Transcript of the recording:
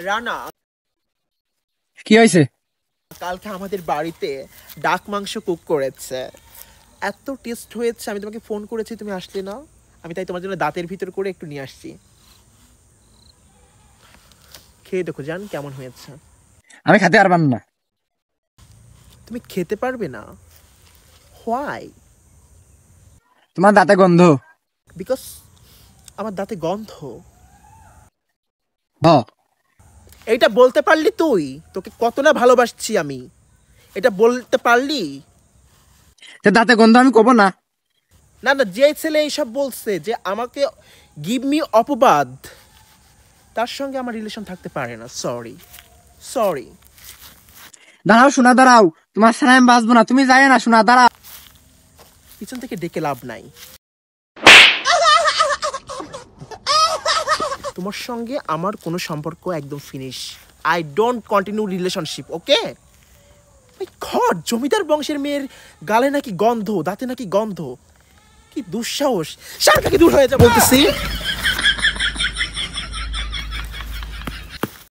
রানা, কি হয়েছে? কালকে আমাদের বাড়িতে ডাক মাংস কুক করেছে, এত টেস্ট হয়েছে। আমি তোমাকে ফোন করেছি, তুমি আসলে না। আমি তাই তোমার জন্য দাঁতের ভিতর করে একটু নিয়ে আসছি, খেয়ে দেখো জান কেমন হয়েছে। আমি খেতে পারবাম না। তুমি খেতে পারবে না? হোয়াই? তোমার দাঁতে গন্ধ। বিকজ আমার দাঁতে গন্ধ? হ। এইটা বলতে পারলি তুই? তোকে কত না ভালোবাসছি আমি, এটা বলতে পারলি? দাঁতে গন্ধ আমি কব না। না না, যে ছেলে এইসব বলছে, যে আমাকে গিভ মি অপবাদ, তার সঙ্গে আমার রিলেশন থাকতে পারে না। Sorry sorry. দাঁড়াও শোনা, দাঁড়াও। তোমার সাথে আমি বাঁচবো না, তুমি যাই না শোনা, দাঁড়াও। পিছন থেকে ডেকে লাভ নাই। তোমার সঙ্গে আমার কোনো সম্পর্ক একদম finish. I don't continue relationship, okay? ঘর জমিদার বংশের মেয়ের গালে নাকি গন্ধ, দাঁতে নাকি গন্ধ, কি দুঃসাহস! সার থেকে দূর হয়ে যা বলতেছি।